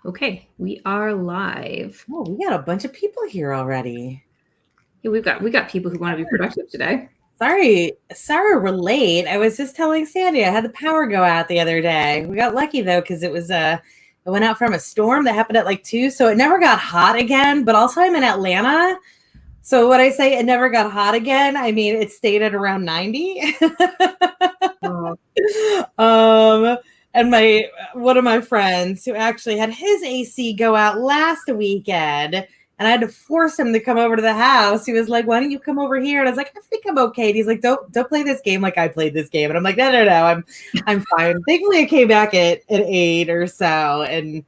Okay, we are live. Oh, we got a bunch of people here already. Yeah, we got people who want to be productive today. Sorry we're late. I was just telling Sandy I had the power go out the other day. We got lucky though, because it went out from a storm that happened at like 2, so it never got hot again. But also I'm in Atlanta. So when I say it never got hot again, I mean it stayed at around 90. Oh, um and my one of my friends who actually had his AC go out last weekend, and I had to force him to come over to the house. He was like, "Why don't you come over here?" And I was like, "I think I'm okay." And he's like, "Don't play this game like I played this game." And I'm like, "No, I'm fine." Thankfully, I came back at 8 or so, and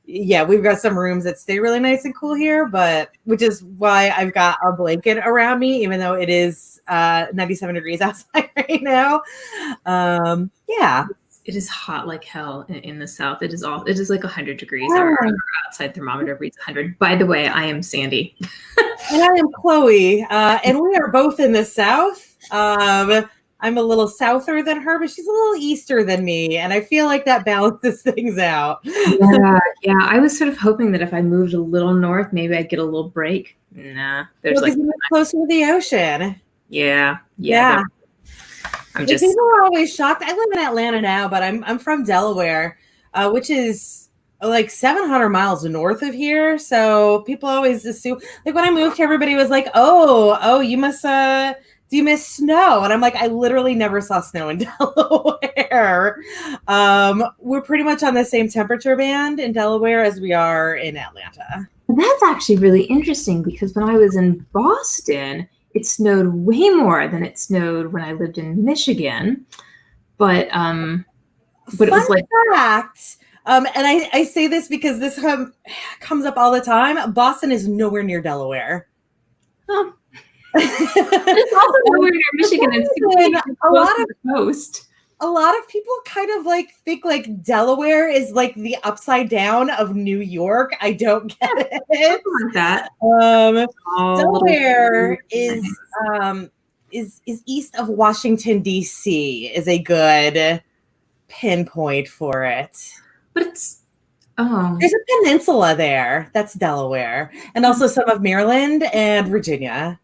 yeah, we've got some rooms that stay really nice and cool here, but which is why I've got a blanket around me, even though it is 97 degrees outside right now. Yeah. it is hot like hell in the south. It is like 100 degrees. Our outside thermometer reads 100. By the way, I am Sandy. And I am Chloe, and we are both in the South. I'm a little souther than her, but she's a little easter than me, and I feel like that balances things out. Yeah. I was sort of hoping that if I moved a little north, maybe I'd get a little break. Nah, there's Well, like, because you're closer to the ocean. yeah. I'm Like, just, people are always shocked. I live in Atlanta now, but I'm from Delaware, which is like 700 miles north of here. So people always assume, like when I moved here, everybody was like, "Oh, you must do you miss snow?" And I'm like, I literally never saw snow in Delaware. We're pretty much on the same temperature band in Delaware as we are in Atlanta. that's actually really interesting because when I was in Boston, it snowed way more than it snowed when I lived in Michigan. But it Fun was like, fact, and I say this because this comes up all the time. Boston is nowhere near Delaware. oh, it's also nowhere near Michigan. It's super a close lot to of the coast. a lot of people kind of like think like Delaware is like the upside down of New York. I don't get it. Something like that. Um, Oh, Delaware is east of Washington D.C. is a good pinpoint for it. but it's oh, There's a peninsula there. That's Delaware, and also some of Maryland and Virginia.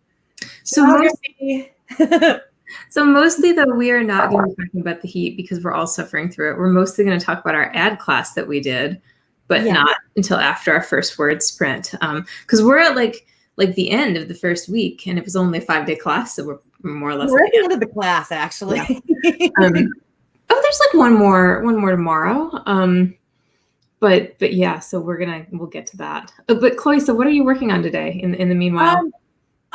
so most Geography. so mostly though we are not going to be talking about the heat because we're all suffering through it. We're mostly going to talk about our ad class that we did, but Yeah. not until after our first word sprint. Because we're at like the end of the first week, and it was only a 5-day class, so we're more or less We're at at the the end. end of the class, actually. Yeah. Oh, there's like one more tomorrow. But yeah, so we'll get to that. But Chloe, so what are you working on today in the meanwhile?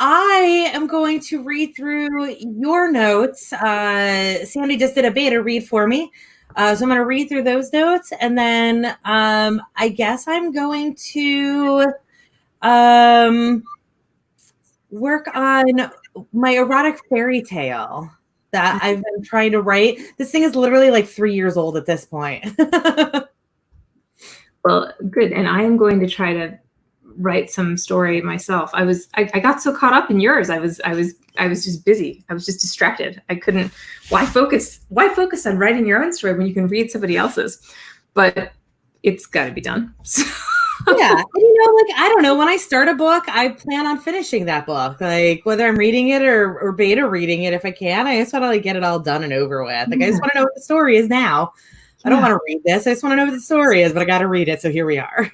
I am going to read through your notes. Sandy just did a beta read for me. So I'm going to read through those notes, and then I guess I'm going to um, work on my erotic fairy tale that I've been trying to write. This thing is literally like 3 years old at this point. Well, good. And I am going to try to write some story myself. I got so caught up in yours. I was just busy. I was just distracted. I couldn't why focus on writing your own story when you can read somebody else's? But it's got to be done. So. Yeah. And, like, I don't know, when I start a book, I plan on finishing that book. Like, whether I'm reading it or beta reading it, if I can, I just want to like get it all done and over with. Like, I just want to know what the story is now. I don't want to read this. I just want to know what the story is, but I got to read it. So here we are.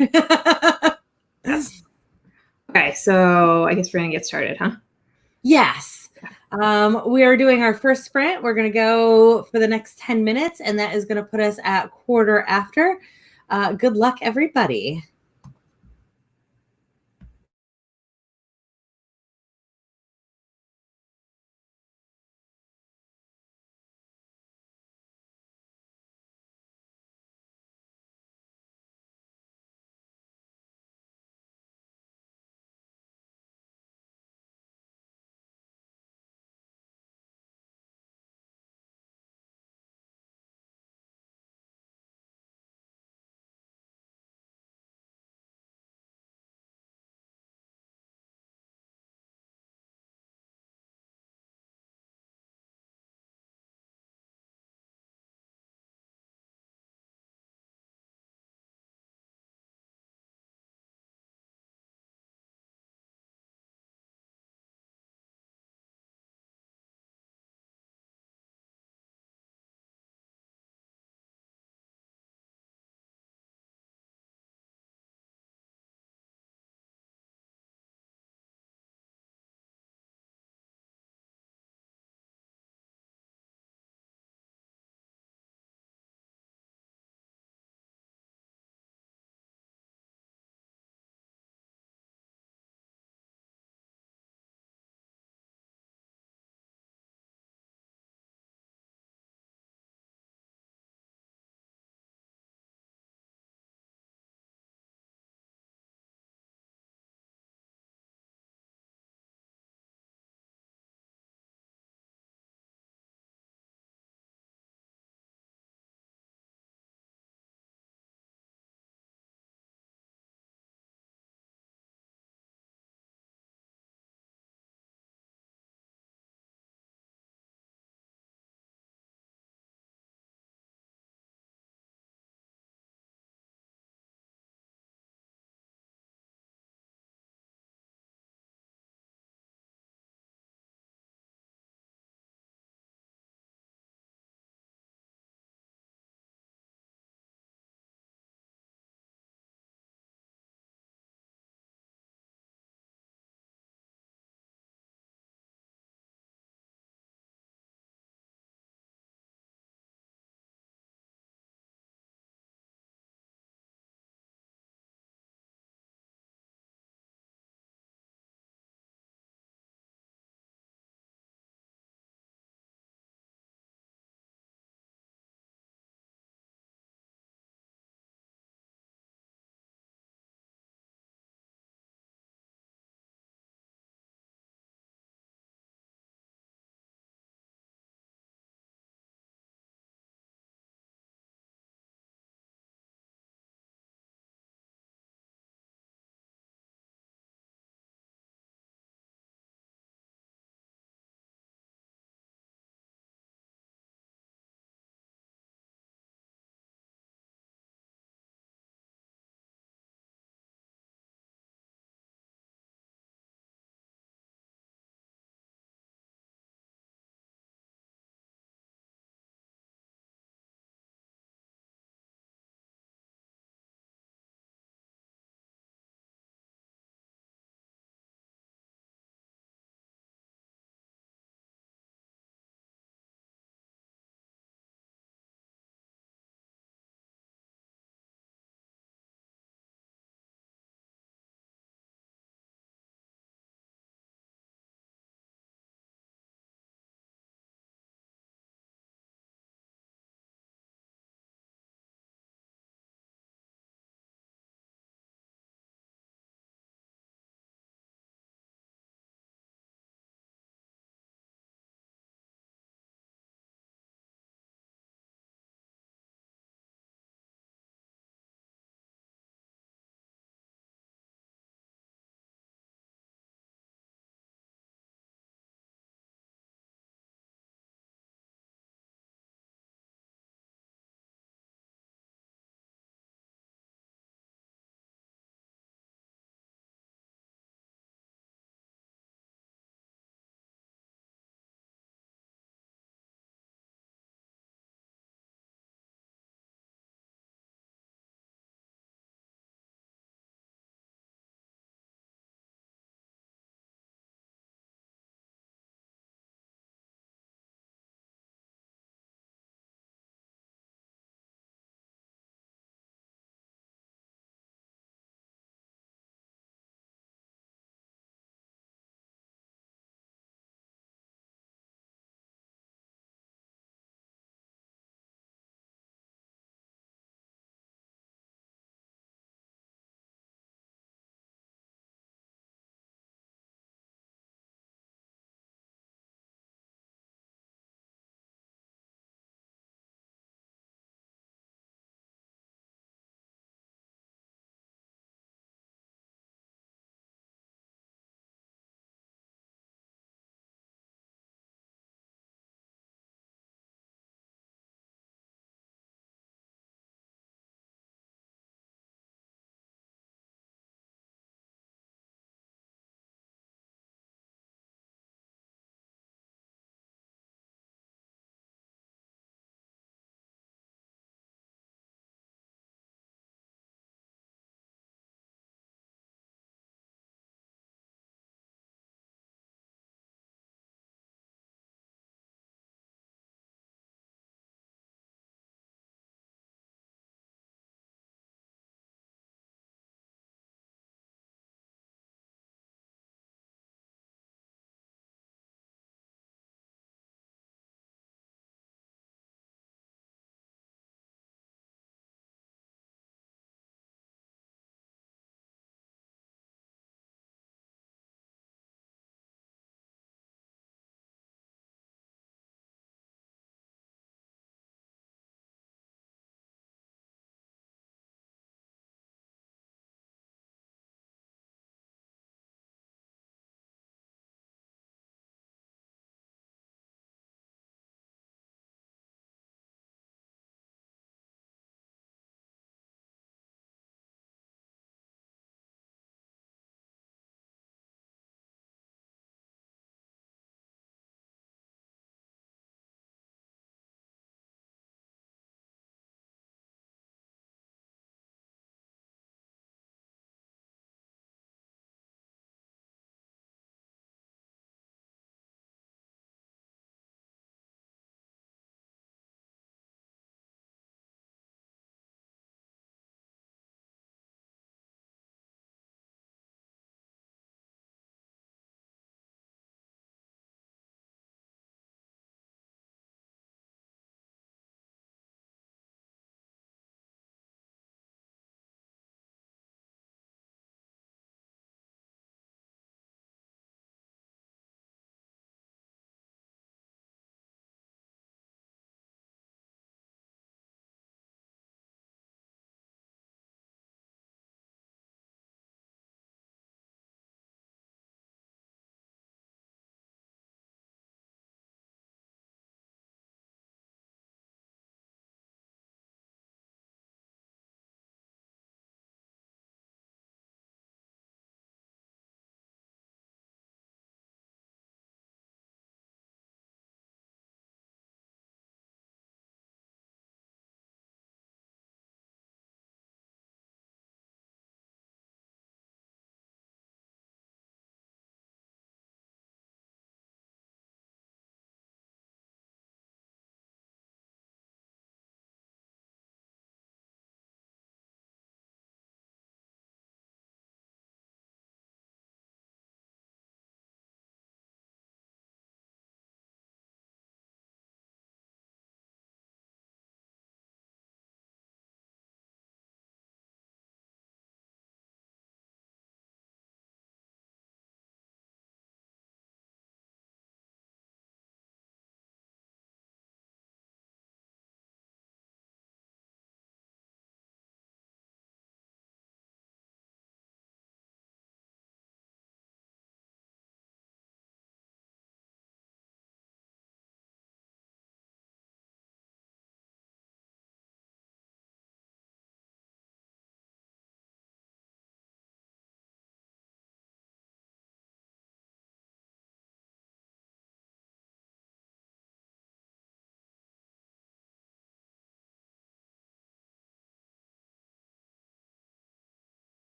Yes. Okay. So I guess we're going to get started, huh? Yes. We are doing our first sprint. We're going to go for the next 10 minutes, and that is going to put us at quarter after. Good luck, everybody.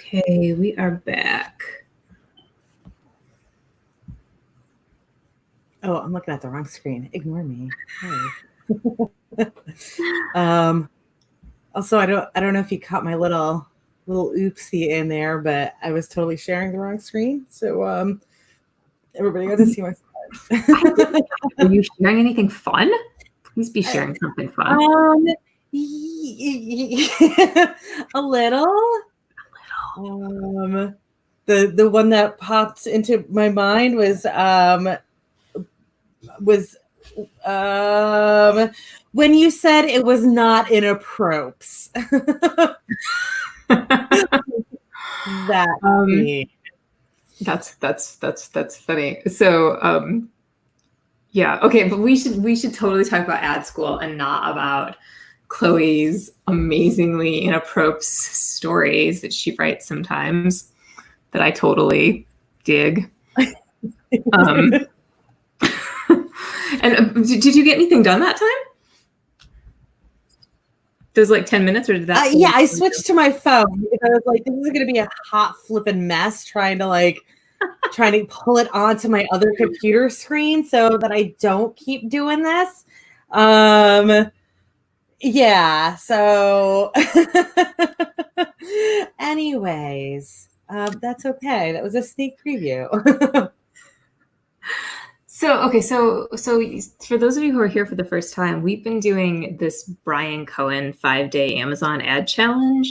Okay, we are back. Oh, I'm looking at the wrong screen. Ignore me. Hey. Also, I don't know if you caught my little oopsie in there, but I was totally sharing the wrong screen. So everybody got to see my slides. Are you sharing anything fun? Please be sharing something fun. A little. The one that popped into my mind was when you said it was not in a props. That's funny. So yeah, okay, but we should totally talk about ad school and not about Chloe's amazingly inappropriate stories that she writes sometimes that I totally dig. And did you get anything done that time? Those like 10 minutes, or did that? Yeah, I switched to my phone because I was like, this is going to be a hot flipping mess trying to pull it onto my other computer screen so that I don't keep doing this. Yeah, so anyways, that's okay. That was a sneak preview. So for those of you who are here for the first time, we've been doing this Brian Cohen 5-day Amazon ad challenge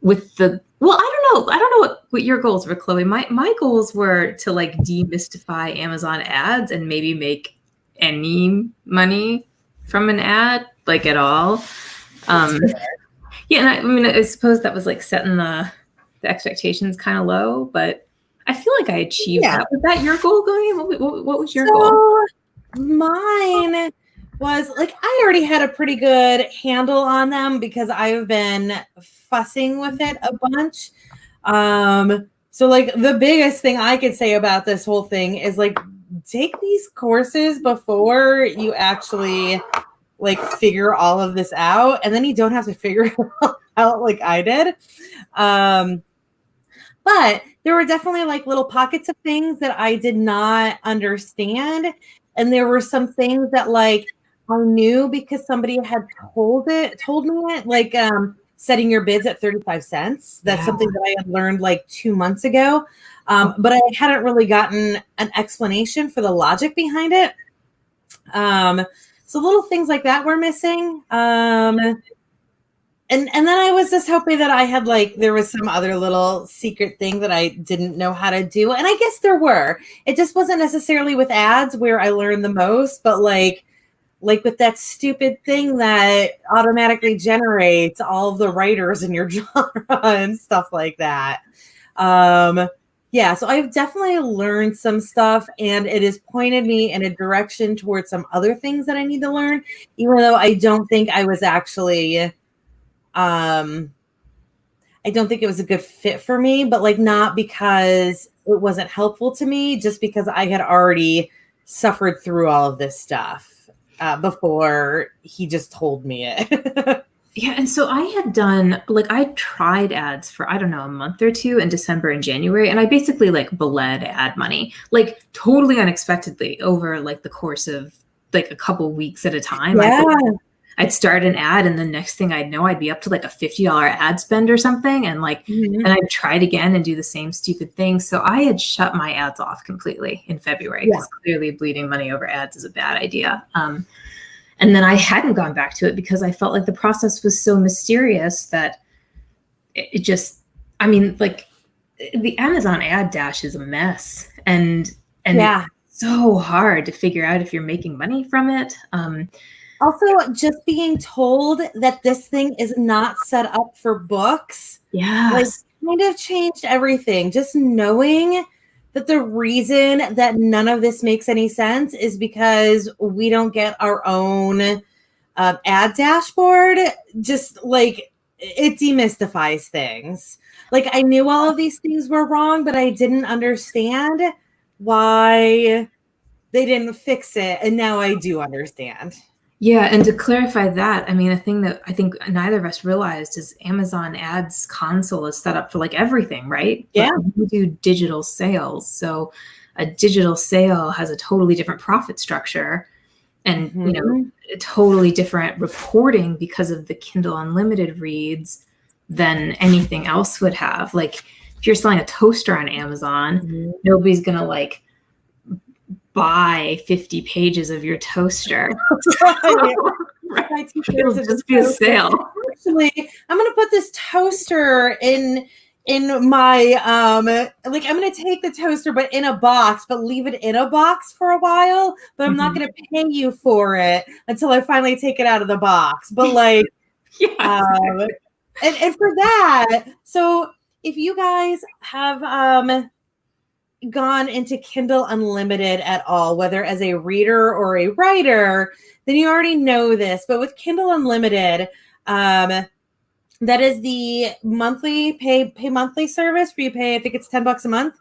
with the, well, I don't know what your goals were, Chloe. My goals were to like demystify Amazon ads and maybe make any money from an ad, like at all. Yeah, and I mean, I suppose that was like setting the expectations kind of low, but I feel like I achieved that. Was that your goal going in? What was your goal? Mine was like, I already had a pretty good handle on them because I've been fussing with it a bunch. So like the biggest thing I could say about this whole thing is like, take these courses before you actually like figure all of this out. And then you don't have to figure it out like I did. But there were definitely like little pockets of things that I did not understand. And there were some things that like I knew because somebody had told me it, like setting your bids at 35 cents. That's something that I had learned like 2 months ago. But I hadn't really gotten an explanation for the logic behind it. So little things like that were missing. And then I was just hoping that I had like, there was some other little secret thing that I didn't know how to do. And I guess there were. It just wasn't necessarily with ads where I learned the most, but like with that stupid thing that automatically generates all of the writers in your genre and stuff like that. Yeah, so I've definitely learned some stuff, and it has pointed me in a direction towards some other things that I need to learn, even though I don't think I was actually... I don't think it was a good fit for me, but like not because it wasn't helpful to me, just because I had already suffered through all of this stuff before he just told me it. Yeah, and so I had done, like, I tried ads for, I don't know, a month or two in December and January, and I basically like bled ad money, like totally unexpectedly over like the course of like a couple weeks at a time. Yeah. I'd start an ad, and the next thing I'd know, I'd be up to like a $50 ad spend or something. And like, and I'd try it again and do the same stupid thing. So I had shut my ads off completely in February because clearly bleeding money over ads is a bad idea. And then I hadn't gone back to it because I felt like the process was so mysterious that it just, I mean, like the Amazon ad dash is a mess, and it's so hard to figure out if you're making money from it. Also, just being told that this thing is not set up for books, like kind of changed everything. Just knowing that the reason that none of this makes any sense is because we don't get our own ad dashboard. Just like it demystifies things. Like I knew all of these things were wrong, but I didn't understand why they didn't fix it. And now I do understand. Yeah, and to clarify that, I mean, a thing that I think neither of us realized is Amazon Ads console is set up for like everything, right? Yeah. But we do digital sales. So a digital sale has a totally different profit structure and, a totally different reporting because of the Kindle Unlimited reads than anything else would have. Like if you're selling a toaster on Amazon, nobody's going to like buy 50 pages of your toaster. Right. It'll just be a sale. Actually, I'm gonna put this toaster in my like I'm gonna take the toaster but in a box, but leave it in a box for a while, but I'm not gonna pay you for it until I finally take it out of the box. But like and for that, so if you guys have gone into Kindle Unlimited at all, whether as a reader or a writer, then you already know this. But with Kindle Unlimited, that is the monthly pay monthly service where you pay, I think it's $10 a month,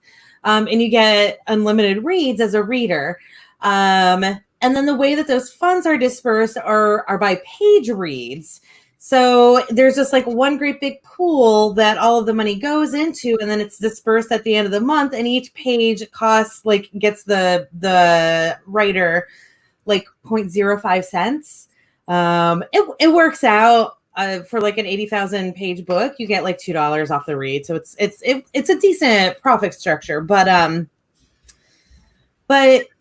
and you get unlimited reads as a reader. And then the way that those funds are dispersed are by page reads. So there's just like one great big pool that all of the money goes into, and then it's dispersed at the end of the month. And each page costs like gets the writer like 0.05 cents. It works out for like an 80,000 page book. You get like $2 off the read, so it's a decent profit structure. But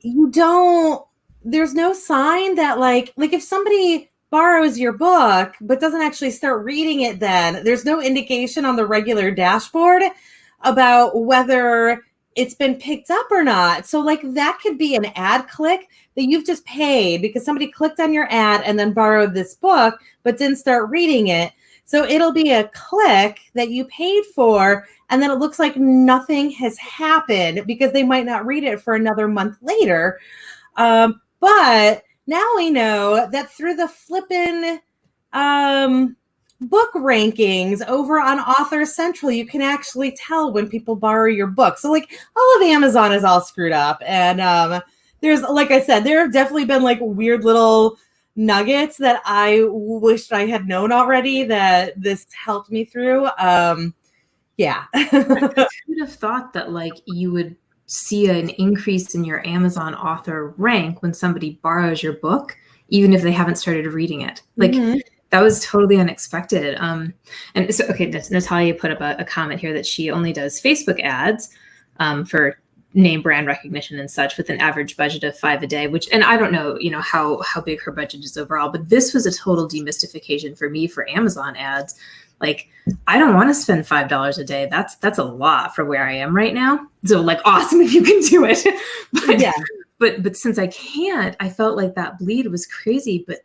you don't. There's no sign that like if somebody borrows your book but doesn't actually start reading it, then there's no indication on the regular dashboard about whether it's been picked up or not. So like that could be an ad click that you've just paid because somebody clicked on your ad and then borrowed this book but didn't start reading it. So it'll be a click that you paid for, and then it looks like nothing has happened because they might not read it for another month later. But now we know that through the flippin' book rankings over on Author Central, you can actually tell when people borrow your book. So like all of Amazon is all screwed up. And there's, like I said, there have definitely been like weird little nuggets that I wished I had known already that this helped me through. Yeah. I would have thought that like you would see an increase in your Amazon author rank when somebody borrows your book, even if they haven't started reading it. Like that was totally unexpected. And so, okay, Natalia put up a comment here that she only does Facebook ads for name brand recognition and such with an average budget of $5 a day, which, and I don't know, how big her budget is overall, but this was a total demystification for me for Amazon ads. Like, I don't want to spend $5 a day. That's a lot for where I am right now. So like, awesome if you can do it. But yeah. But since I can't, I felt like that bleed was crazy. But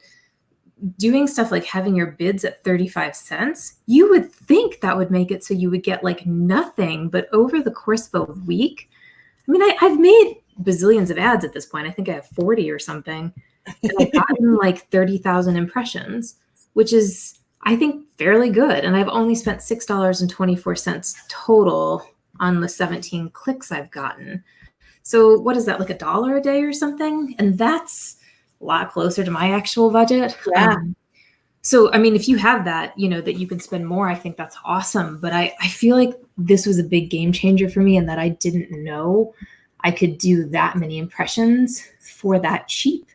doing stuff like having your bids at 35 cents, you would think that would make it so you would get like nothing. But over the course of a week, I mean, I've made bazillions of ads at this point. I think I have 40 or something. And I've gotten like 30,000 impressions, which is, I think, fairly good. And I've only spent $6.24 total on the 17 clicks I've gotten. So what is that, like $1 a day or something? And that's a lot closer to my actual budget. Yeah. So, I mean, if you have that, that you can spend more, I think that's awesome. But I feel like this was a big game changer for me, and that I didn't know I could do that many impressions for that cheap.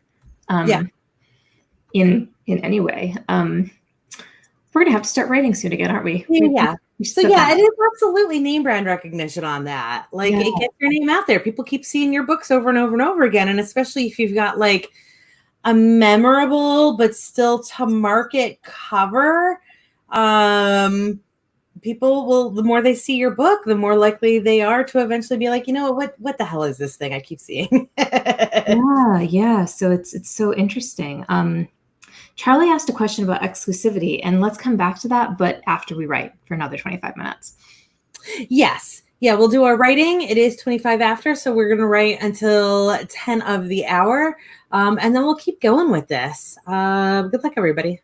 In any way. We're going to have to start writing soon again, aren't we? Yeah. So yeah, it is absolutely name brand recognition on that. Like it gets your name out there. People keep seeing your books over and over and over again. And especially if you've got like a memorable but still to market cover, people will, the more they see your book, the more likely they are to eventually be like, what the hell is this thing I keep seeing? Yeah. So it's so interesting. Charlie asked a question about exclusivity, and let's come back to that, but after we write for another 25 minutes. Yes. Yeah, we'll do our writing. It is 25 after, so we're going to write until 10 of the hour, and then we'll keep going with this. Good luck, everybody.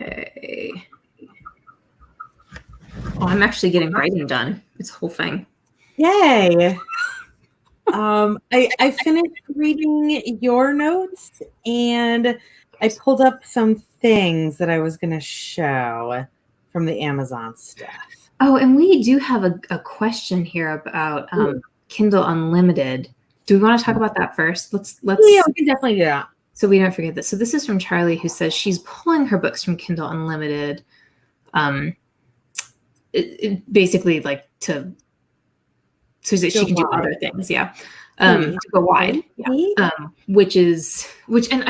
Okay. Oh, I'm actually getting writing done. It's a whole thing. Yay. I finished reading your notes and I pulled up some things that I was going to show from the Amazon stuff. Oh, and we do have a question here about Kindle Unlimited. Do we want to talk about that first? Let's Yeah, we can definitely do that. So we don't forget this. So this is from Charlie, who says she's pulling her books from Kindle Unlimited. Basically like so that she can do other things. Yeah. To go wide. Yeah. And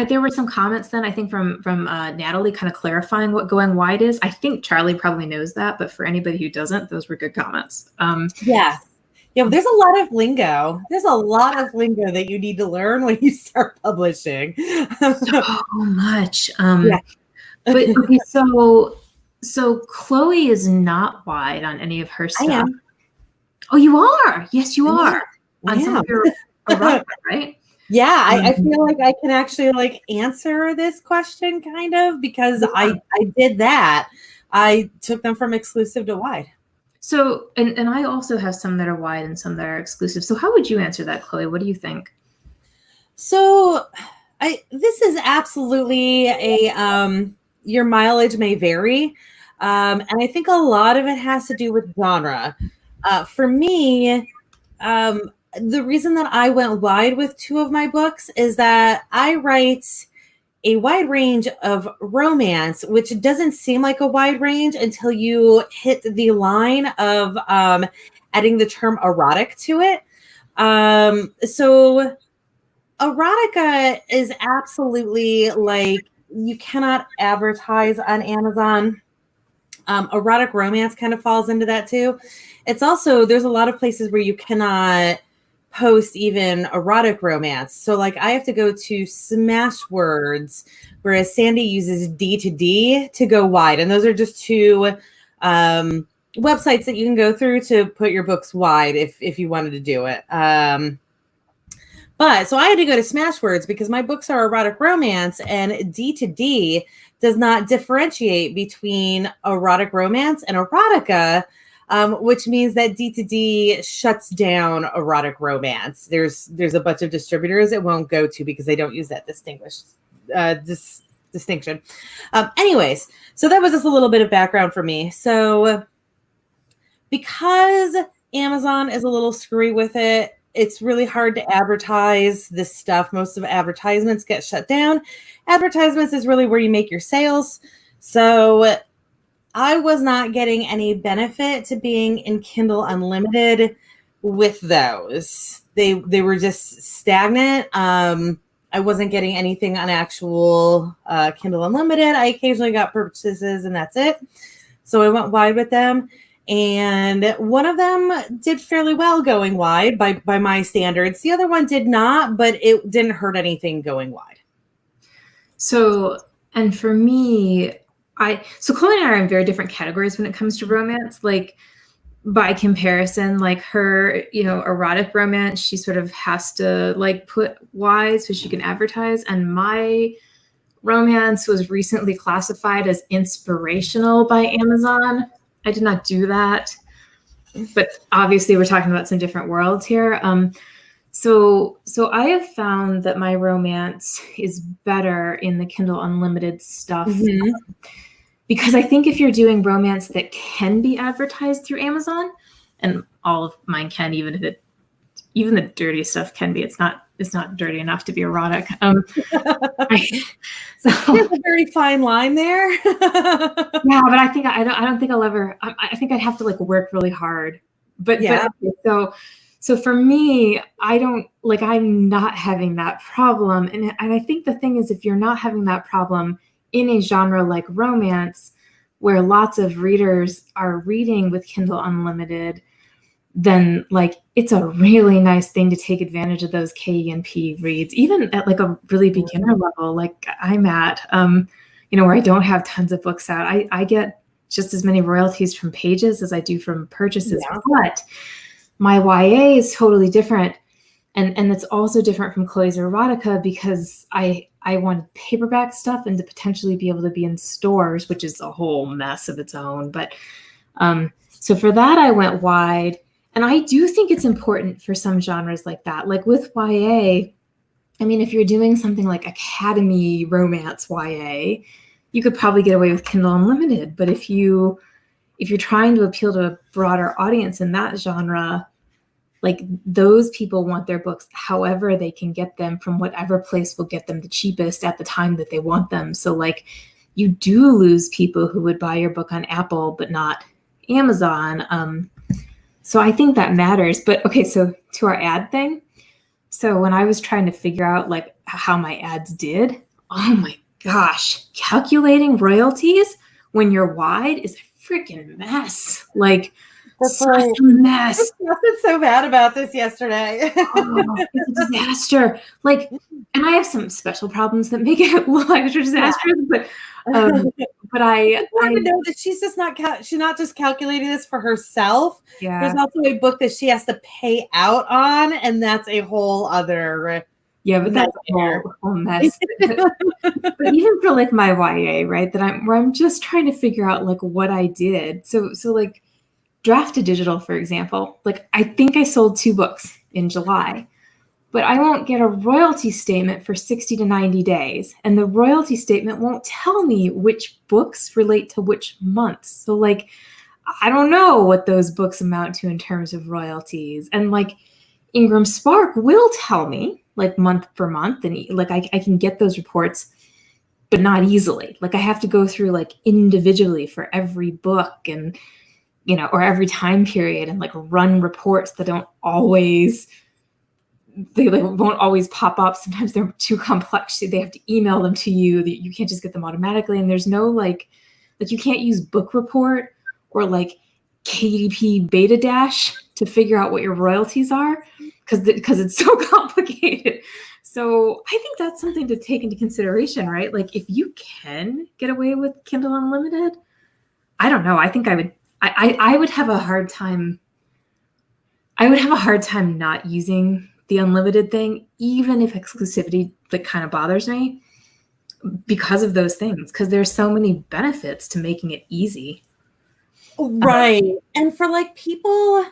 there were some comments then, I think from Natalie kind of clarifying what going wide is. I think Charlie probably knows that, but for anybody who doesn't, those were good comments. Yeah, there's a lot of lingo. There's a lot of lingo that you need to learn when you start publishing. So much. But okay, so Chloe is not wide on any of her stuff. I am. Oh, you are? Yes, you are. On some of your erotica, right? Yeah, I feel like I can actually like answer this question kind of because I did that. I took them from exclusive to wide. So, and I also have some that are wide and some that are exclusive. So how would you answer that, Chloe? What do you think? So this is absolutely a, your mileage may vary. And I think a lot of it has to do with genre. For me, the reason that I went wide with two of my books is that I write a wide range of romance, which doesn't seem like a wide range until you hit the line of adding the term erotic to it. So erotica is absolutely like you cannot advertise on Amazon. Erotic romance kind of falls into that too. It's also, there's a lot of places where you cannot post even erotic romance. So like I have to go to Smashwords, whereas Sandy uses D2D to go wide. And those are just two websites that you can go through to put your books wide if you wanted to do it. But so I had to go to Smashwords because my books are erotic romance, and D2D does not differentiate between erotic romance and erotica, which means that D2D shuts down erotic romance. There's a bunch of distributors it won't go to because they don't use that distinction. Anyways, so that was just a little bit of background for me. So because Amazon is a little screwy with it, it's really hard to advertise this stuff. Most of advertisements get shut down. Advertisements is really where you make your sales. So I was not getting any benefit to being in Kindle Unlimited with those. They were just stagnant. I wasn't getting anything on actual Kindle Unlimited. I occasionally got purchases and that's it. So I went wide with them. And one of them did fairly well going wide by my standards. The other one did not, but it didn't hurt anything going wide. So, and for me, so Chloe and I are in very different categories when it comes to romance. Like by comparison, like her, erotic romance, she sort of has to like put wide so she can advertise. And my romance was recently classified as inspirational by Amazon. I did not do that, but obviously we're talking about some different worlds here. So I have found that my romance is better in the Kindle Unlimited stuff because I think if you're doing romance that can be advertised through Amazon, and all of mine can, even the dirty stuff can be. It's not dirty enough to be erotic. There's a very fine line there. Yeah, but I don't think I'll ever. I think I'd have to like work really hard. But yeah. So for me, I'm not having that problem, and I think the thing is, if you're not having that problem in a genre like romance, where lots of readers are reading with Kindle Unlimited, then like it's a really nice thing to take advantage of those KENP reads, even at like a really beginner level, like I'm at, where I don't have tons of books out. I get just as many royalties from pages as I do from purchases, but my YA is totally different. And it's also different from Chloe's erotica because I wanted paperback stuff and to potentially be able to be in stores, which is a whole mess of its own. But so for that, I went wide. And I do think it's important for some genres like that. Like with YA, I mean, if you're doing something like Academy romance YA, you could probably get away with Kindle Unlimited. But if you're trying to appeal to a broader audience in that genre, like those people want their books however they can get them from whatever place will get them the cheapest at the time that they want them. So like you do lose people who would buy your book on Apple but not Amazon. So I think that matters. But okay, so to our ad thing. So when I was trying to figure out like how my ads did, oh my gosh, calculating royalties when you're wide is a freaking mess. Like such a mess. I felt so bad about this yesterday. It's a disaster. Like, and I have some special problems that make it a little extra disastrous, but I know that she's just not she's not just calculating this for herself. Yeah. There's also a book that she has to pay out on, and that's a whole other but that's a whole mess. but even for like my YA, right? Where I'm just trying to figure out like what I did. So like Draft to Digital, for example, like I think I sold 2 books in July. But I won't get a royalty statement for 60 to 90 days. And the royalty statement won't tell me which books relate to which months. So like, I don't know what those books amount to in terms of royalties. And like Ingram Spark will tell me like month per month. And like, I can get those reports, but not easily. Like I have to go through like individually for every book and, or every time period and like run reports that don't always they like won't always pop up. Sometimes they're too complex. They have to email them to you. You can't just get them automatically. And there's no like you can't use Book Report or like KDP Beta Dash to figure out what your royalties are because it's so complicated. So I think that's something to take into consideration, right? Like if you can get away with Kindle Unlimited, I don't know. I think I would have a hard time. I would have a hard time not using the unlimited thing, even if exclusivity like kind of bothers me because of those things, because there's so many benefits to making it easy. Right. And for like people,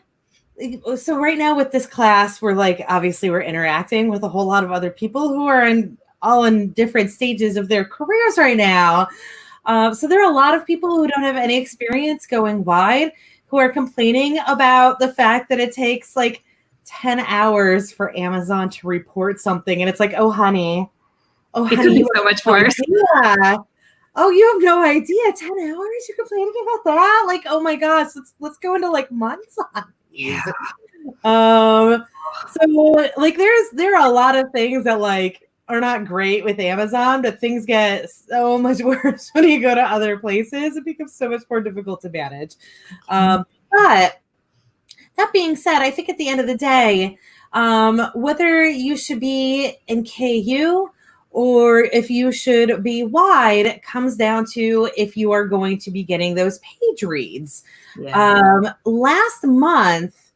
so right now with this class, we're like, obviously we're interacting with a whole lot of other people who are all in different stages of their careers right now. So there are a lot of people who don't have any experience going wide who are complaining about the fact that it takes like 10 hours for Amazon to report something. And it's like, oh, honey, it could be so much worse. Yeah. Oh, you have no idea. 10 hours? You're complaining about that? Like, oh my gosh, let's go into like months on these. Yeah. So like there are a lot of things that like are not great with Amazon, but things get so much worse when you go to other places. It becomes so much more difficult to manage. But that being said, I think at the end of the day, whether you should be in KU or if you should be wide comes down to if you are going to be getting those page reads. Yeah. Last month,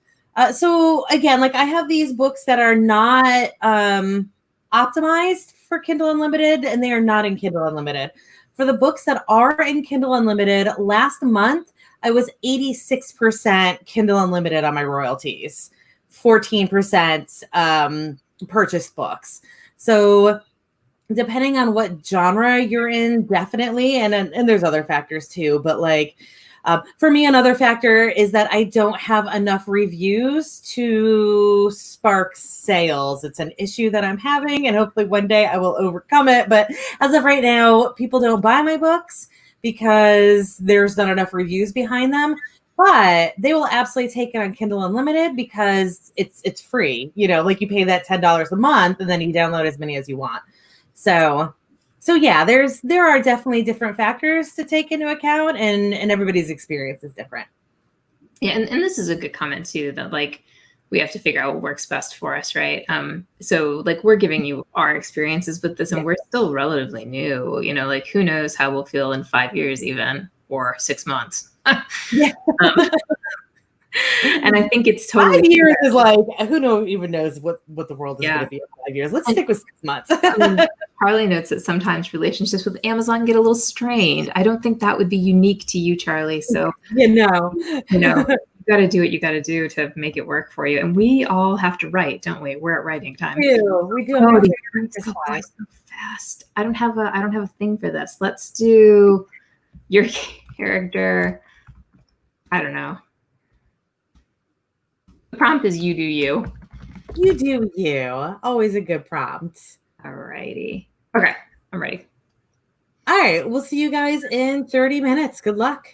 so again, like I have these books that are not optimized for Kindle Unlimited, and they are not in Kindle Unlimited. For the books that are in Kindle Unlimited, last month, I was 86% Kindle Unlimited on my royalties, 14% purchased books. So depending on what genre you're in, definitely, and there's other factors too, but like for me, another factor is that I don't have enough reviews to spark sales. It's an issue that I'm having, and hopefully one day I will overcome it. But as of right now, people don't buy my books because there's not enough reviews behind them. But they will absolutely take it on Kindle Unlimited because it's free. Like you pay that $10 a month, and then you download as many as you want. So yeah, there are definitely different factors to take into account, and everybody's experience is different. Yeah, and this is a good comment too, that like we have to figure out what works best for us, right? So like we're giving you our experiences with this, and we're still relatively new. Like who knows how we'll feel in 5 years even, or 6 months. Yeah. And I think it's 5 totally years fair. is like, even knows what the world is going Yeah. to be in 5 years. Let's And- stick with 6 months. I mean, Charlie notes that sometimes relationships with Amazon get a little strained. I don't think that would be unique to you, Charlie. So, you know, you got to do what you got to do to make it work for you. And we all have to write, don't we? We're at writing time. we do. Oh, these words go by so fast. I don't have a thing for this. Let's do your character. I don't know. The prompt is you do you. You do you. Always a good prompt. Alrighty. Okay, I'm ready. All right, we'll see you guys in 30 minutes. Good luck.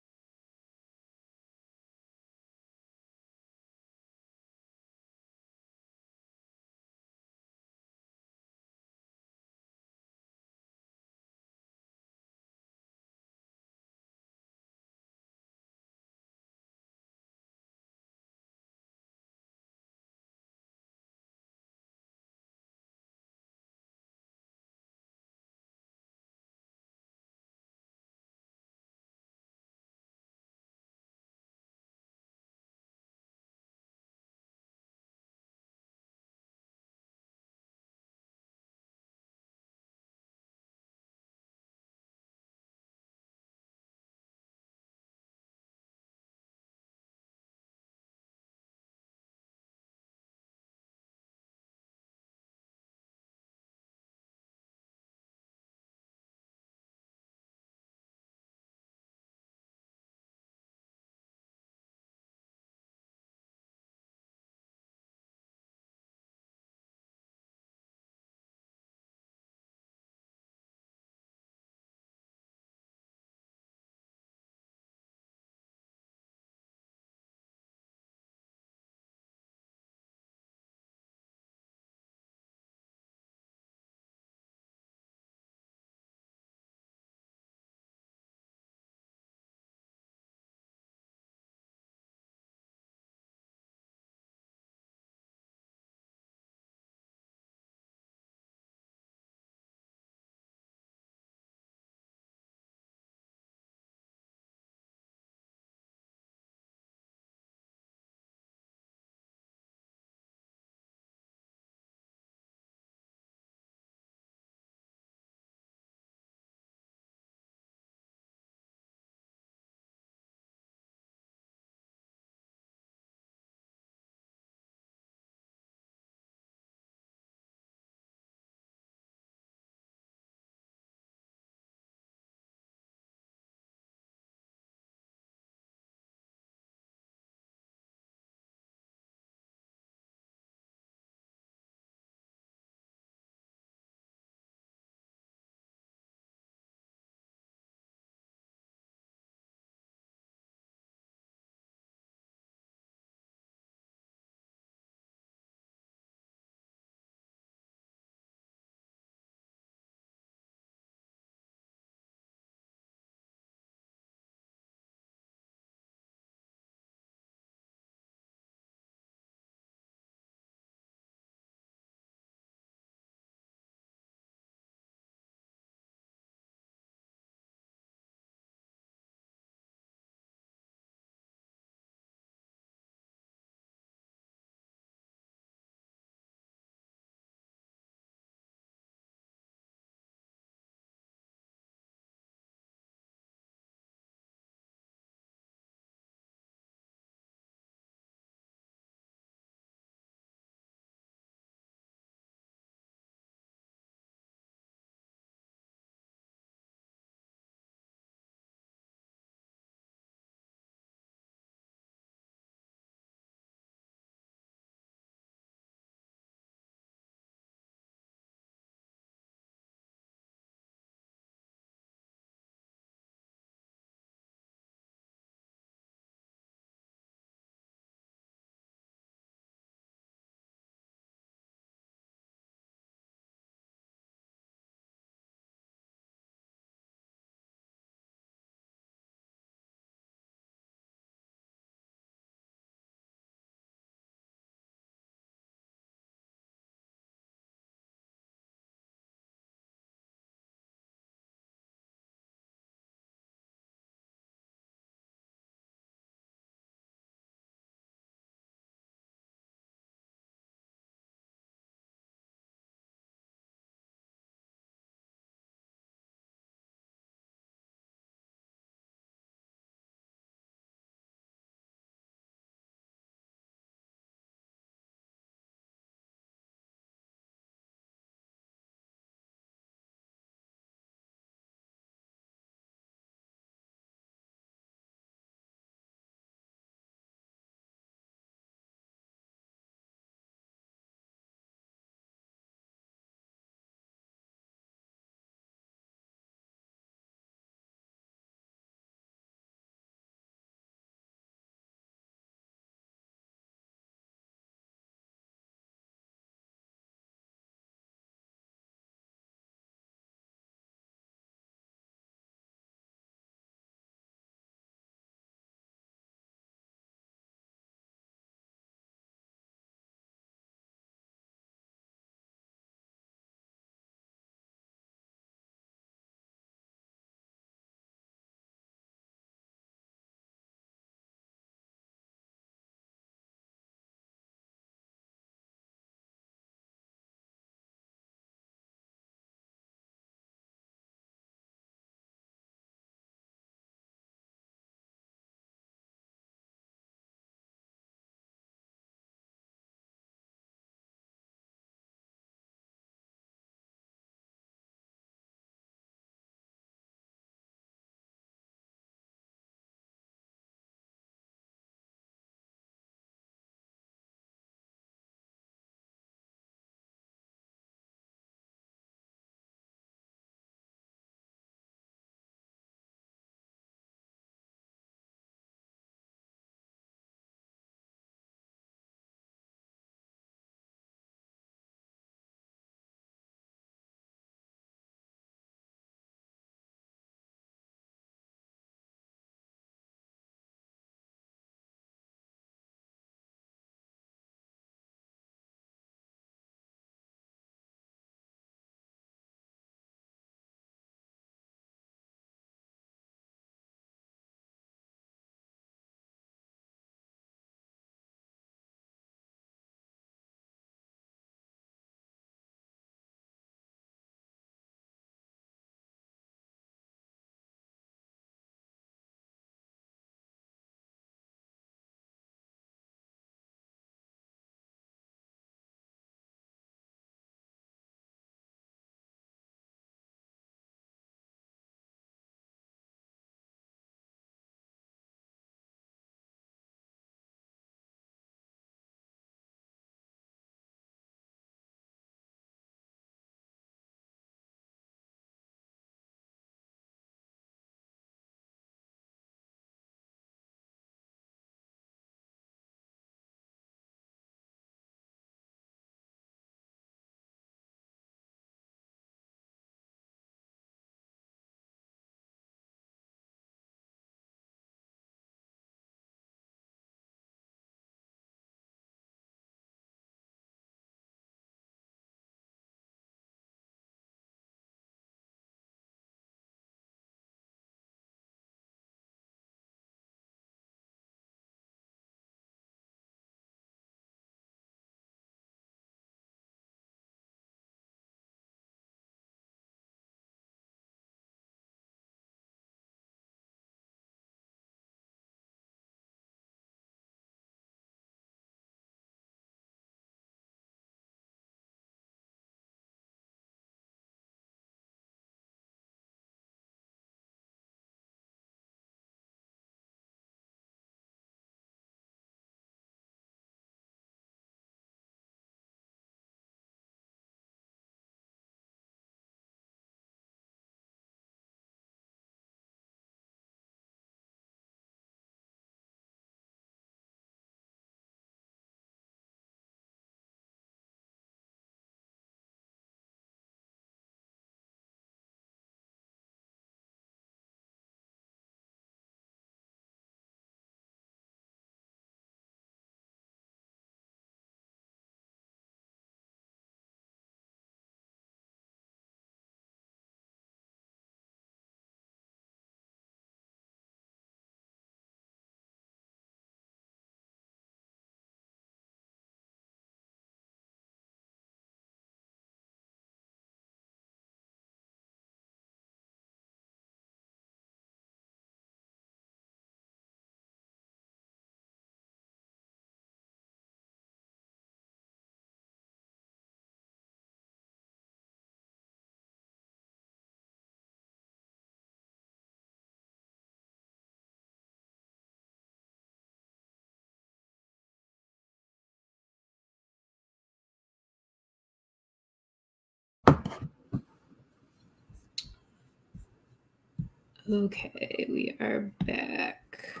Okay, we are back.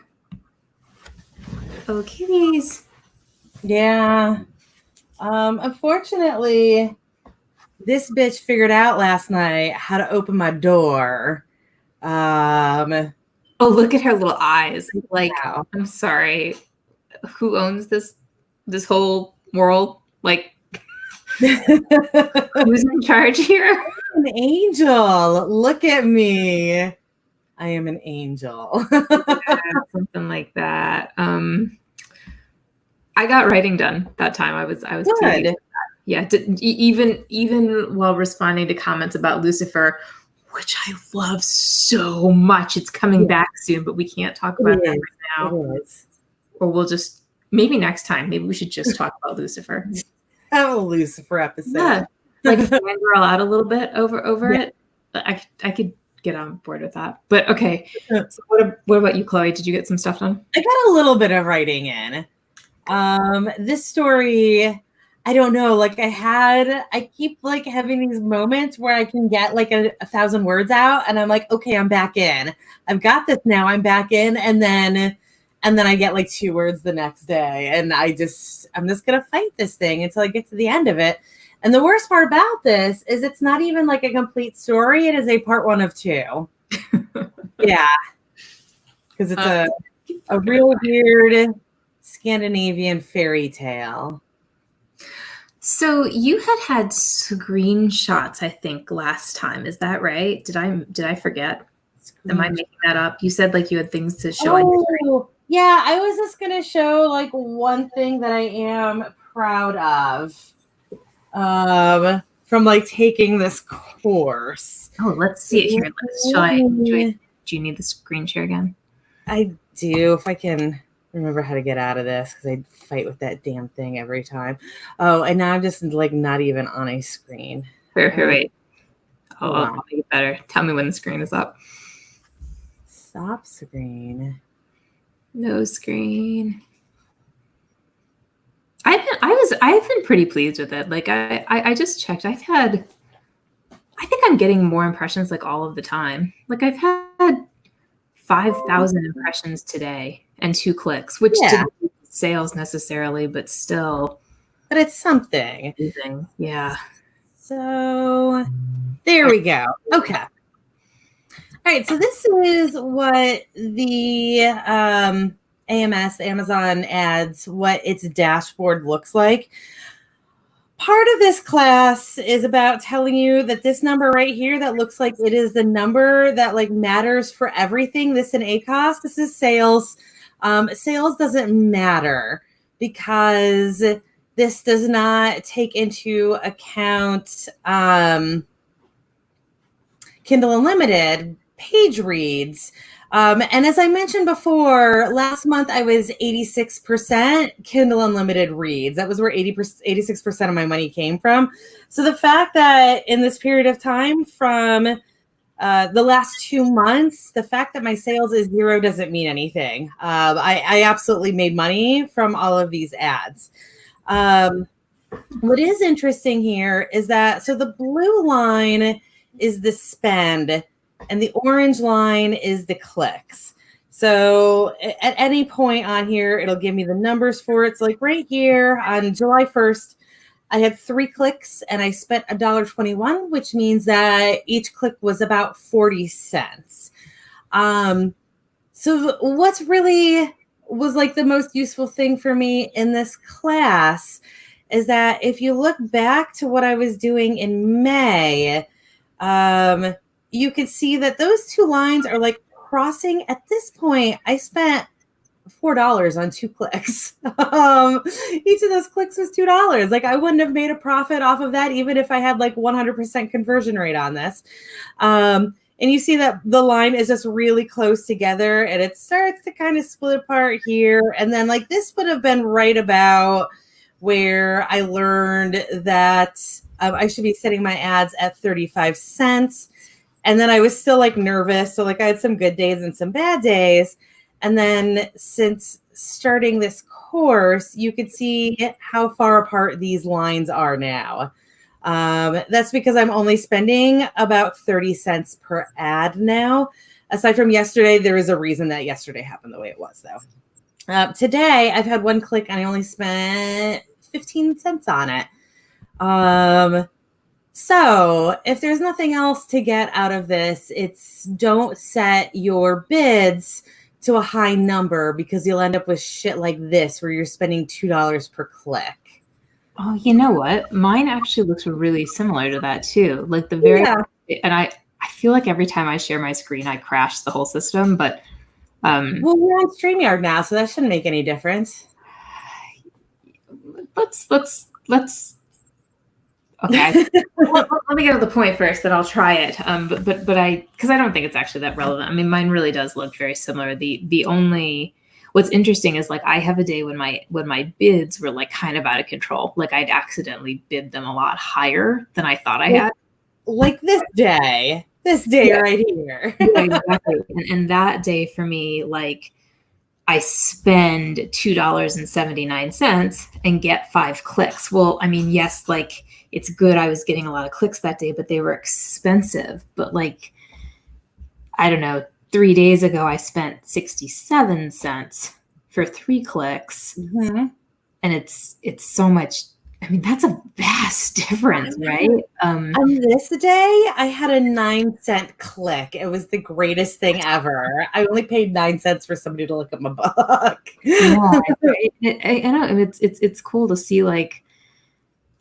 Oh, kitties. Yeah. Unfortunately, this bitch figured out last night how to open my door. Oh, look at her little eyes. Like, Wow. I'm sorry. Who owns this whole world? Like, who's in charge here? An angel. Look at me. I am an angel. Yeah, something like that. I got writing done that time. I was pleased. Good. Yeah, even while responding to comments about Lucifer, which I love so much. It's coming back soon, but we can't talk about that right now. It is. Or we'll just maybe next time. Maybe we should just talk about Lucifer. Have a Lucifer episode. Yeah, like fangirl out a little bit over it. I could get on board with that. But okay, so what about you, Chloe? Did you get some stuff done? I got a little bit of writing in. This story, I don't know, like I keep like having these moments where I can get like a 1,000 words out and I'm like, okay, I'm back in. I've got this now, I'm back in. And then I get like 2 words the next day. And I'm just going to fight this thing until I get to the end of it. And the worst part about this is it's not even like a complete story. It is a part 1 of 2. Yeah. Because it's a real weird Scandinavian fairy tale. So you had screenshots, I think, last time. Is that right? Did I forget? Am I making that up? You said like you had things to show on your screen. Yeah, I was just gonna show like one thing that I am proud of from like taking this course. Oh, let's see it here. Do you need the screen share again? I do, if I can remember how to get out of this, because I fight with that damn thing every time. Oh, and now I'm just like not even on a screen. Here, wait. I'll make it better. Tell me when the screen is up. Stop screen. No screen. I've been pretty pleased with it. Like I just checked. I think I'm getting more impressions like all of the time. Like I've had 5,000 impressions today and 2 clicks, which didn't do sales necessarily, but still. But it's something. Yeah. So there we go. Okay. All right. So this is what the AMS, the Amazon ads, what its dashboard looks like. Part of this class is about telling you that this number right here that looks like it is the number that like matters for everything. This in ACOS, this is sales. Sales doesn't matter because this does not take into account Kindle Unlimited, page reads. And as I mentioned before, last month I was 86% Kindle Unlimited reads. That was where 86% of my money came from. So the fact that in this period of time from the last 2 months, the fact that my sales is 0 doesn't mean anything. I absolutely made money from all of these ads. What is interesting here is that, so the blue line is the spend and the orange line is the clicks. So at any point on here, it'll give me the numbers for it. So like right here on July 1st, I had 3 clicks and I spent $1.21, which means that each click was about 40 cents. So what's really was like the most useful thing for me in this class is that if you look back to what I was doing in May, you can see that those 2 lines are like crossing. At this point, I spent $4 on 2 clicks. Each of those clicks was $2. Like I wouldn't have made a profit off of that, even if I had like 100% conversion rate on this. And you see that the line is just really close together and it starts to kind of split apart here. And then like this would have been right about where I learned that I should be setting my ads at 35 cents. And then I was still like nervous. So like I had some good days and some bad days. And then since starting this course, you could see how far apart these lines are now. That's because I'm only spending about 30 cents per ad now. aside from yesterday, there is a reason that yesterday happened the way it was, though. Today, I've had one click and I only spent 15 cents on it. So if there's nothing else to get out of this, it's don't set your bids to a high number because you'll end up with shit like this where you're spending $2 per click. Oh, you know what? Mine actually looks really similar to that too. Like the very, and I feel like every time I share my screen, I crash the whole system. But well, we're on StreamYard now, so that shouldn't make any difference. Let's. Okay, let me get to the point first. That I'll try it. But because I don't think it's actually that relevant. I mean, mine really does look very similar. The only what's interesting is like I have a day when my bids were like kind of out of control. Like I'd accidentally bid them a lot higher than I thought I had. Like this day right here. Yeah, exactly. And that day for me, like I spend $2.79 and get 5 clicks. Well, I mean, yes, like it's good. I was getting a lot of clicks that day, but they were expensive. But like, I don't know. 3 days ago, I spent 67 cents for 3 clicks. Mm-hmm. And it's so much. I mean, that's a vast difference, right? On this day, I had a 9-cent click. It was the greatest thing ever. I only paid 9 cents for somebody to look at my book. Yeah, I know. It's cool to see. Like,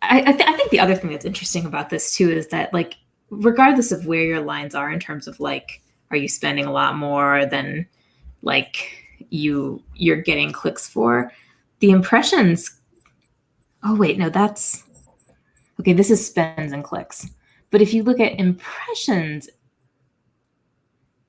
I think the other thing that's interesting about this too is that like, regardless of where your lines are in terms of like, are you spending a lot more than like you're getting clicks for? The impressions. Oh wait, no, that's okay. This is spends and clicks. But if you look at impressions,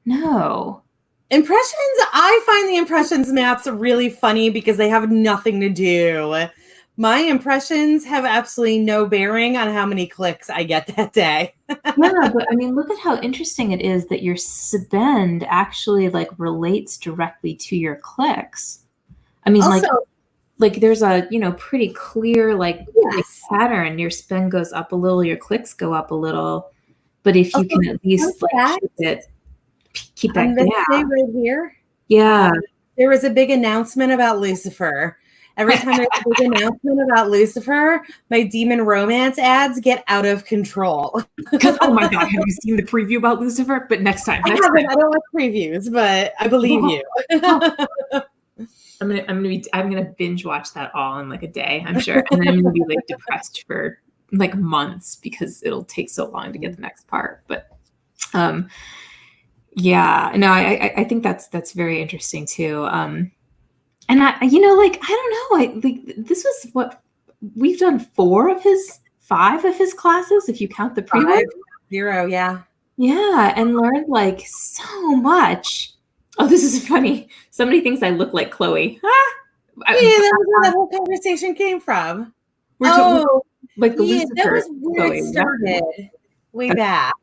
no. Impressions, I find the impressions maps really funny because they have nothing to do. My impressions have absolutely no bearing on how many clicks I get that day. Yeah, but I mean, look at how interesting it is that your spend actually like relates directly to your clicks. I mean, Also, like there's a, pretty clear like pattern. Your spend goes up a little, your clicks go up a little. But if you can at least like keep that gap. Right here. Yeah. There was a big announcement about Lucifer. Every time there's a big announcement about Lucifer, my demon romance ads get out of control. Because, oh my God, have you seen the preview about Lucifer? But next time. I don't like previews, but I believe you. I'm gonna binge watch that all in like a day, I'm sure. And then I'm gonna be like depressed for like months because it'll take so long to get the next part. But yeah, no, I think that's very interesting too. And I don't know, this was what we've done 5 of his classes, if you count the pre-work. 0, yeah. Yeah, and learned like so much. Oh, this is funny. Somebody thinks I look like Chloe. Yeah, that was where that whole conversation came from. Like the Lucifer. That was where it started way back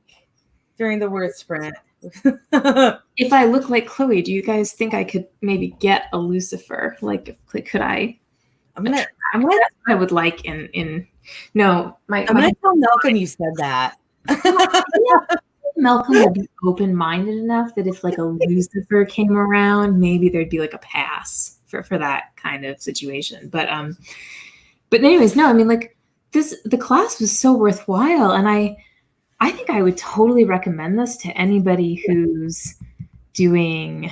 during the word sprint. If I look like Chloe, do you guys think I could maybe get a Lucifer? Like could I? I would like in no. I'm gonna tell Malcolm you said that. Malcolm would be open-minded enough that if like a Lucifer came around, maybe there'd be like a pass for that kind of situation. But anyways, no, I mean like the class was so worthwhile, and I think I would totally recommend this to anybody who's doing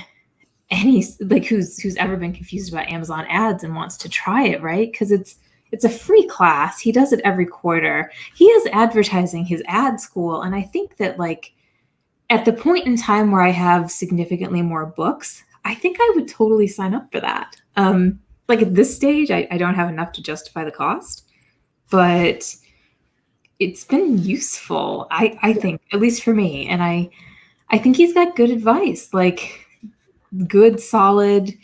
who's ever been confused about Amazon ads and wants to try it, right? Because it's a free class. He does it every quarter. He is advertising his ad school. And I think that like at the point in time where I have significantly more books, I think I would totally sign up for that. Like at this stage, I don't have enough to justify the cost, but it's been useful, I think, at least for me. And I think he's got good advice, like good, solid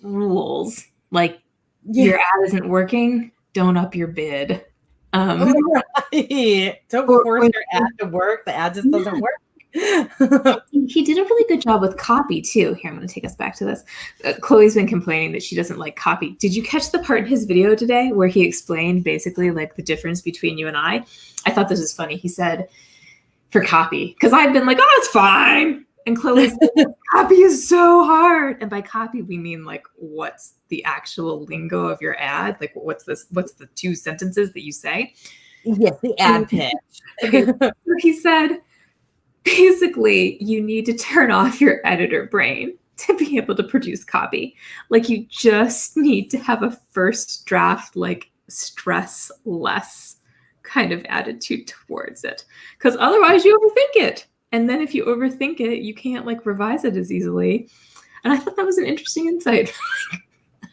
rules. Like your ad isn't working, don't up your bid. Don't force your ad to work. The ad just doesn't work. He did a really good job with copy too. Here, I'm going to take us back to this. Chloe's been complaining that she doesn't like copy. Did you catch the part in his video today where he explained basically like the difference between you and I? I thought this was funny. He said for copy, because I've been like, oh, it's fine. And Chloe said, copy is so hard. And by copy, we mean like, what's the actual lingo of your ad? Like, what's the 2 sentences that you say? Yes, the ad pitch. Okay, so he said, basically, you need to turn off your editor brain to be able to produce copy. Like, you just need to have a first draft, like, stress less kind of attitude towards it. Because otherwise, you overthink it. And then if you overthink it, you can't like revise it as easily. And I thought that was an interesting insight.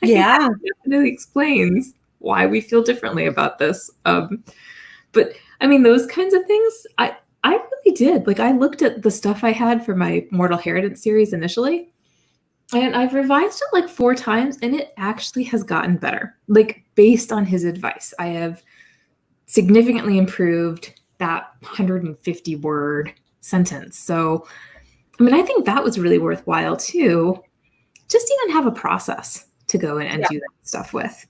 Yeah. It definitely explains why we feel differently about this. But I mean, those kinds of things, I really did. Like, I looked at the stuff I had for my Mortal Inheritance series initially, and I've revised it like 4 times, and it actually has gotten better. Like, based on his advice, I have significantly improved that 150 word sentence. So, I mean, I think that was really worthwhile too. Just even have a process to go in and do that stuff with.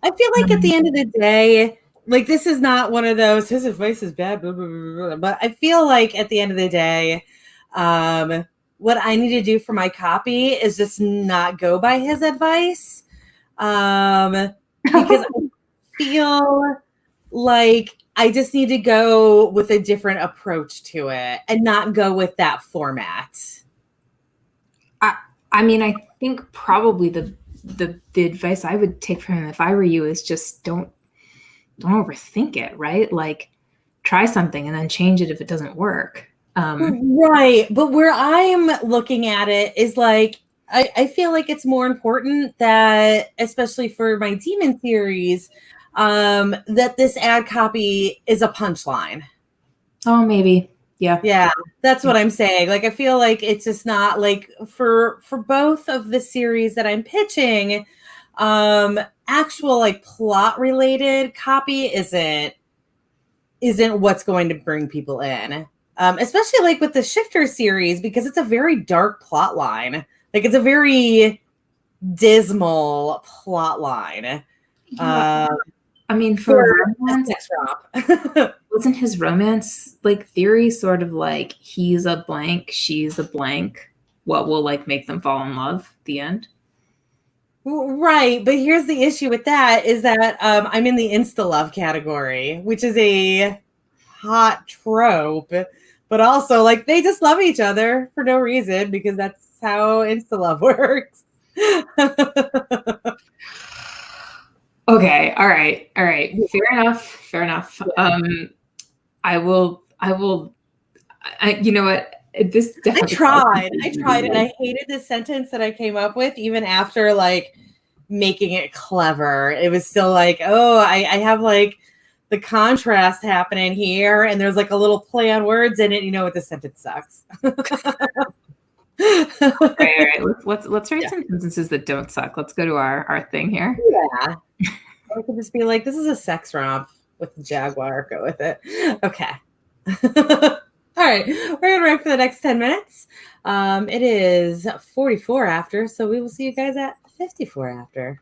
I feel like at the end of the day, like, this is not one of those, his advice is bad, blah, blah, blah, blah, but I feel like at the end of the day, what I need to do for my copy is just not go by his advice. Because I feel like I just need to go with a different approach to it and not go with that format. I mean, I think probably the advice I would take from him if I were you is just don't overthink it, right? Like, try something and then change it if it doesn't work. Right. But where I'm looking at it is like, I feel like it's more important that, especially for my demon series, that this ad copy is a punchline. Oh, maybe. Yeah. Yeah, that's what I'm saying. Like, I feel like it's just not like for both of the series that I'm pitching, actual like plot related copy isn't what's going to bring people in. Especially like with the Shifter series, because it's a very dark plot line. Like, it's a very dismal plot line. Yeah. I mean, For romance, sex romp. wasn't his romance like theory sort of like he's a blank, she's a blank? What will like make them fall in love? The end. Right, but here's the issue with that is that I'm in the insta love category, which is a hot trope, but also like they just love each other for no reason because that's how insta love works. Okay. All right. All right. Fair enough. Fair enough. I will. You know what? This definitely. I tried, and I hated the sentence that I came up with, even after like making it clever. It was still like, oh, I have like the contrast happening here, and there's like a little play on words in it. You know what? The sentence sucks. All right. Let's write some sentences that don't suck. Let's go to our thing here. Yeah. I could just be like, this is a sex romp with the Jaguar. Go with it. Okay. All right. We're going to write for the next 10 minutes. It is 44 after, so we will see you guys at 54 after.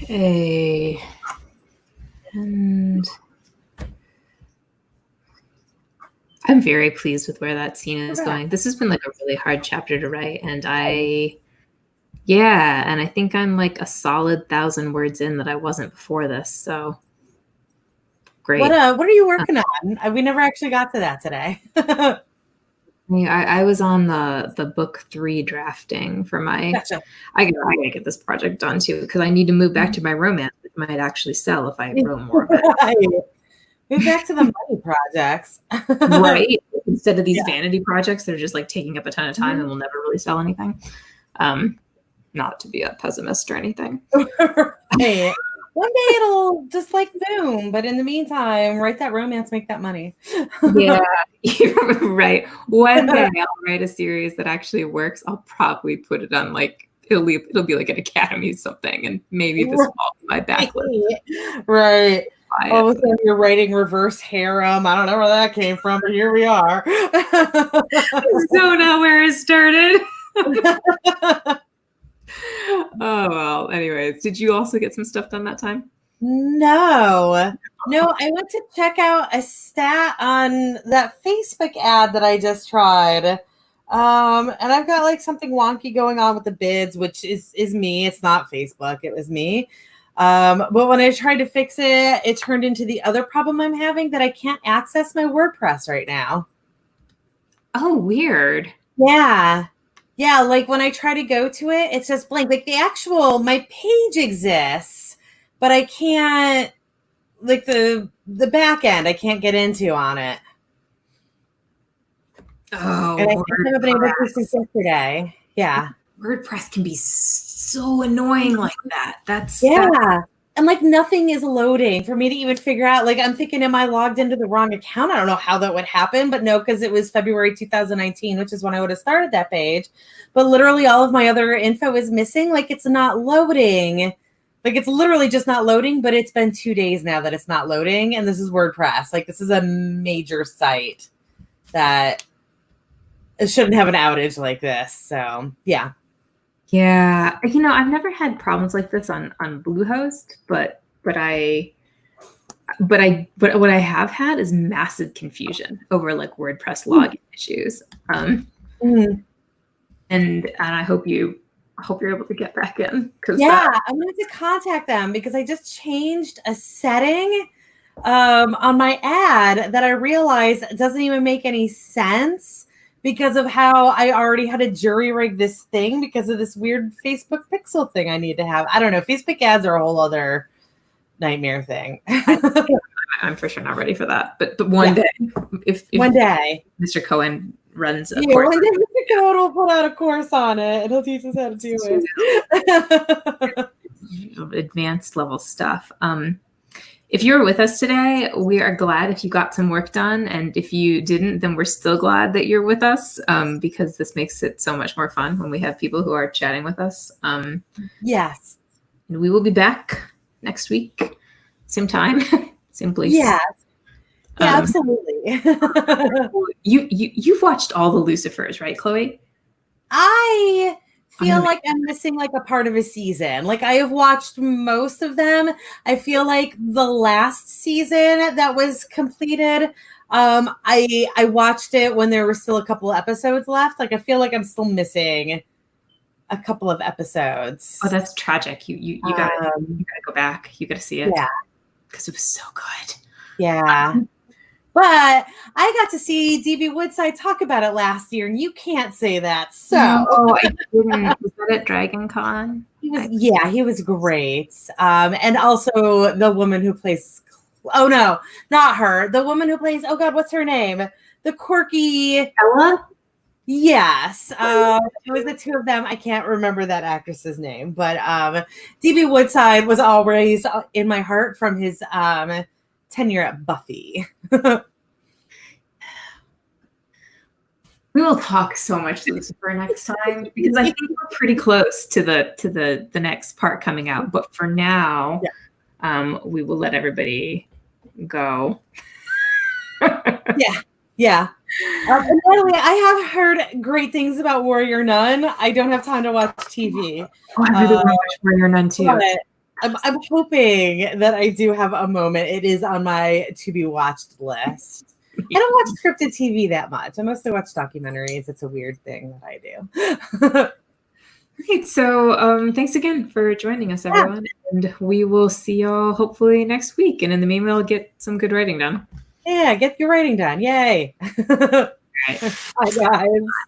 Okay. And I'm very pleased with where that scene is going. This has been like a really hard chapter to write. And I think I'm like a solid 1,000 words in that I wasn't before this. So great. What are you working on? We never actually got to that today. I was on the book 3 drafting for my. Gotcha. I gotta get this project done too because I need to move back to my romance. It might actually sell if I wrote more of it. Right. Move back to the money projects. Right. Instead of these vanity projects that are just like taking up a ton of time and will never really sell anything. Not to be a pessimist or anything. Hey, one day it'll just like boom. But in the meantime, write that romance, make that money. Yeah, right. One day I'll write a series that actually works. I'll probably put it on like it'll be like an Academy something, and maybe this will be my backlist. Right. All of a sudden you're writing reverse harem. I don't know where that came from, but here we are. So not where it started. Oh well. Anyways, did you also get some stuff done that time? No, I went to check out a stat on that Facebook ad that I just tried. And I've got like something wonky going on with the bids, which is me. It's not Facebook. It was me. But when I tried to fix it, it turned into the other problem I'm having that I can't access my WordPress right now. Oh, weird. Yeah. Yeah. Like when I try to go to it, it's just blank. Like my page exists, but I can't, like the back end, I can't get into on it. Oh, and I haven't been able to do this yesterday. Yeah. WordPress can be so annoying like that. And like nothing is loading for me to even figure out. Like I'm thinking, am I logged into the wrong account? I don't know how that would happen, but no, because it was February 2019, which is when I would have started that page. But literally all of my other info is missing. Like it's not loading. Like it's literally just not loading, but it's been 2 days now that it's not loading. And this is WordPress. Like this is a major site that it shouldn't have an outage like this. So yeah. Yeah, I've never had problems like this on Bluehost, but what I have had is massive confusion over like WordPress login issues. And I hope you're able to get back in. I'm going to contact them because I just changed a setting on my ad that I realized doesn't even make any sense. Because of how I already had to jury rig this thing because of this weird Facebook pixel thing I need to have. I don't know. Facebook ads are a whole other nightmare thing. I'm for sure not ready for that. But one day, if one day Mr. Cohen runs a course. One day Mr. Cohen will put out a course on it and he'll teach us how to do it. Advanced level stuff. If you were with us today, we are glad if you got some work done. And if you didn't, then we're still glad that you're with us because this makes it so much more fun when we have people who are chatting with us. Yes. And we will be back next week. Same time, same place. Yes. Yeah, absolutely. You've watched all the Lucifers, right, Chloe? I feel like I'm missing like a part of a season. Like I have watched most of them. I feel like the last season that was completed, I watched it when there were still a couple of episodes left. Like I feel like I'm still missing a couple of episodes. Oh, that's tragic. You gotta go back. You gotta see it. Yeah, because it was so good. Yeah. But I got to see DB Woodside talk about it last year, and you can't say that. So no, I didn't. Was that at Dragon Con? He was great. And also the woman who plays, oh no, not her. The woman who plays, oh God, what's her name? The quirky Ella? Yes. It was the two of them. I can't remember that actress's name, but DB Woodside was always in my heart from his tenure at Buffy. We will talk so much Lucifer next time because I think we're pretty close to the next part coming out. But for now, we will let everybody go. Yeah. And by the way, I have heard great things about Warrior Nun. I don't have time to watch TV. Oh, I really want to watch Warrior Nun too. I'm hoping that I do have a moment. It is on my to be watched list. I don't watch scripted TV that much. I mostly watch documentaries. It's a weird thing that I do. Great. So thanks again for joining us, everyone. And we will see y'all hopefully next week. And in the meanwhile, get some good writing done. Yeah, get your writing done. Yay. All right. Bye, guys. Bye,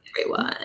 everyone.